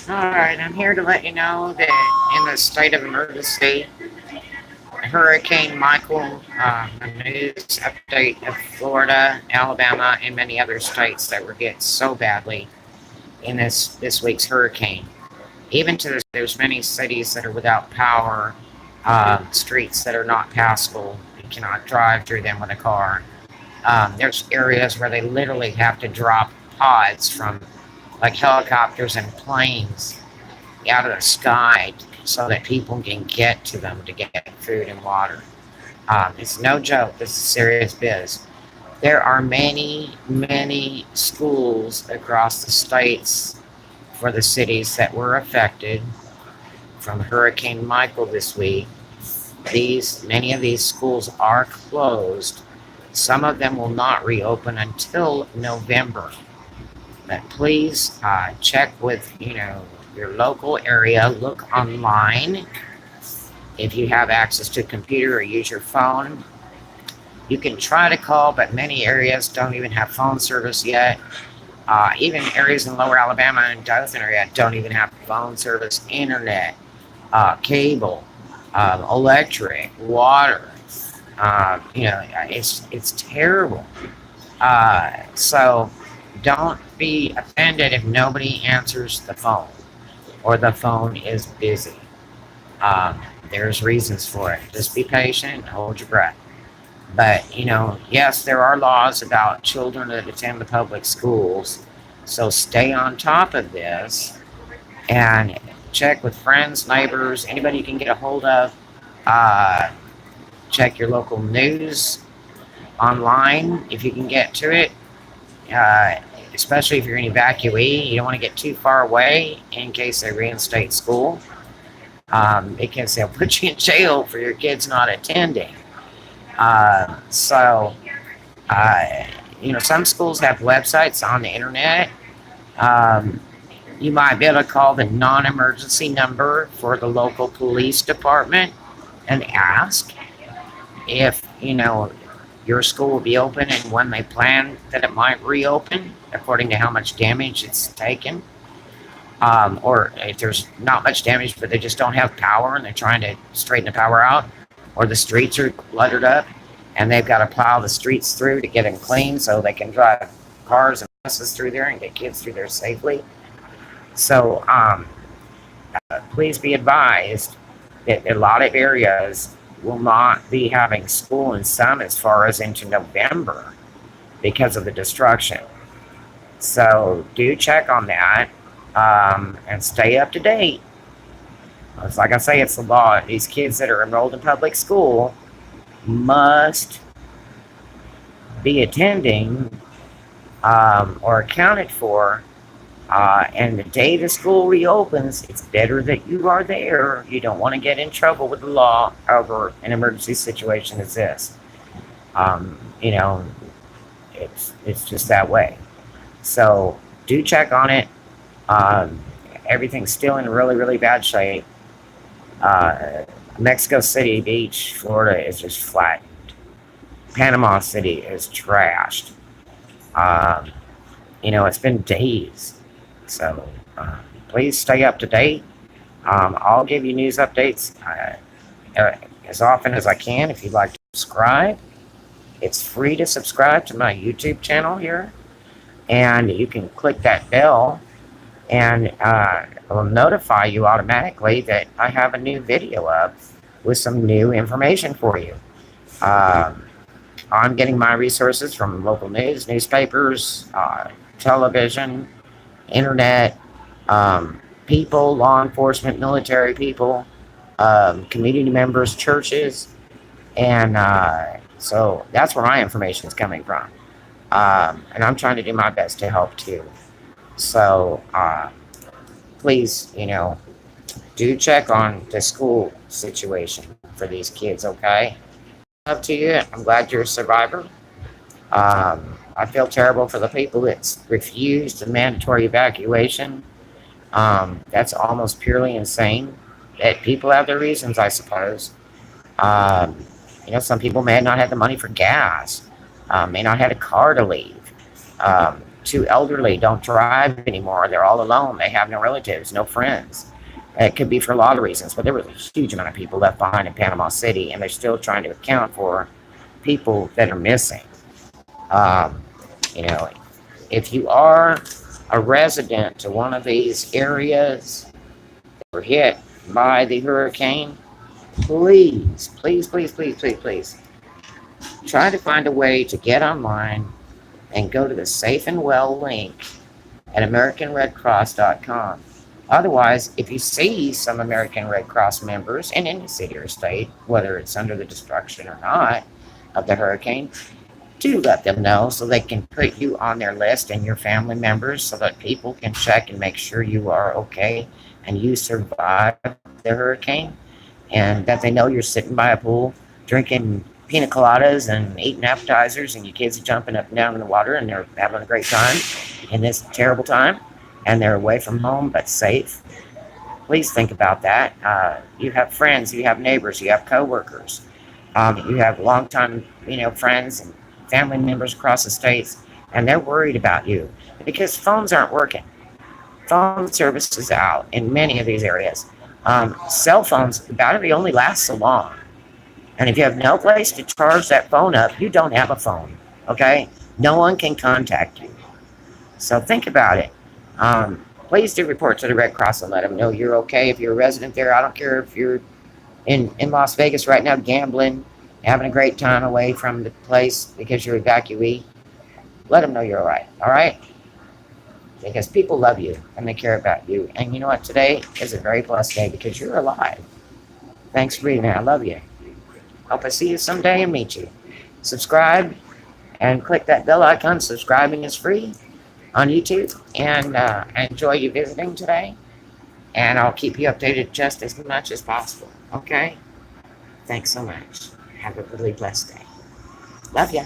Alright, I'm here to let you know that in the state of emergency, Hurricane Michael, the news update of Florida, Alabama, and many other states that were hit so badly in this week's hurricane. Even to there's many cities that are without power, streets that are not passable. You cannot drive through them with a car. There's areas where they literally have to drop pods from like helicopters and planes out of the sky so that people can get to them to get food and water. It's no joke. This is serious biz. There are many schools across the states for the cities that were affected from Hurricane Michael this week. Many of these schools are closed. Some of them will not reopen until November. But please check with your local area. Look online if you have access to a computer or use your phone. You can try to call, but many areas don't even have phone service yet. Even areas in lower Alabama and Dothan area don't even have phone service, internet, cable, electric, water. It's terrible. So don't be offended if nobody answers the phone or the phone is busy. Um, there's reasons for it. Just be patient, hold your breath. But, yes, there are laws about children that attend the public schools. So stay on top of this and check with friends, neighbors, anybody you can get a hold of. Uh, Check your local news online if you can get to it. Uh, Especially if you're an evacuee, you don't want to get too far away in case they reinstate school. Because they'll put you in jail for your kids not attending. So, some schools have websites on the internet. Um, you might be able to call the non-emergency number for the local police department and ask if, your school will be open and when they plan that it might reopen, according to how much damage it's taken. Or if there's not much damage, but they just don't have power and they're trying to straighten the power out, or the streets are cluttered up and they've got to plow the streets through to get them clean so they can drive cars and buses through there and get kids through there safely. So please be advised that a lot of areas will not be having school in some as far as into November because of the destruction. So do check on that and stay up to date. It's like I say, it's the law. These kids that are enrolled in public school must be attending or accounted for. And the day the school reopens, it's better that you are there. You don't want to get in trouble with the law over an emergency situation as this. Um, you know, it's just that way. So do check on it. Everything's still in really bad shape. Mexico City Beach, Florida is just flattened. Panama City is trashed. It's been days. So please stay up to date. I'll give you news updates as often as I can if you'd like to subscribe. It's free to subscribe to my YouTube channel here. And you can click that bell and it will notify you automatically that I have a new video up with some new information for you. I'm getting my resources from local news, newspapers, television, internet, people, law enforcement, military people, community members, churches, and so that's where my information is coming from. And I'm trying to do my best to help too. So please, do check on the school situation for these kids, okay? Up to you. I'm glad you're a survivor. I feel terrible for the people that refused the mandatory evacuation. That's almost purely insane. People have their reasons, I suppose. Some people may not have the money for gas, may not have a car to leave. too elderly, don't drive anymore. They're all alone. They have no relatives, no friends. It could be for a lot of reasons, but there was a huge amount of people left behind in Panama City, and they're still trying to account for people that are missing. Um, you know, if you are a resident to one of these areas that were hit by the hurricane, please, please, please, please, please, please, try to find a way to get online and go to the Safe and Well link at AmericanRedCross.com. Otherwise, if you see some American Red Cross members in any city or state, whether it's under the destruction or not of the hurricane, do let them know so they can put you on their list and your family members so that people can check and make sure you are okay and you survived the hurricane, and that they know you're sitting by a pool drinking pina coladas and eating appetizers, and your kids are jumping up and down in the water and they're having a great time in this terrible time, and they're away from home but safe. Please think about that. You have friends, you have neighbors, you have coworkers, you have longtime, friends and family members across the states, and they're worried about you because phones aren't working. Phone service is out in many of these areas. Cell phones, the battery only lasts so long. And if you have no place to charge that phone up, you don't have a phone, okay? No one can contact you. So think about it. Please do report to the Red Cross and let them know you're okay. If you're a resident there, I don't care if you're in Las Vegas right now gambling, having a great time away from the place because you're an evacuee, let them know you're all right? Because people love you and they care about you. And you know what? Today is a very blessed day because you're alive. Thanks for reading it. I love you. Hope I see you someday and meet you. Subscribe and click that bell icon. Subscribing is free on YouTube. And I enjoy you visiting today. And I'll keep you updated just as much as possible. Okay? Thanks so much. Have a really blessed day. Love ya.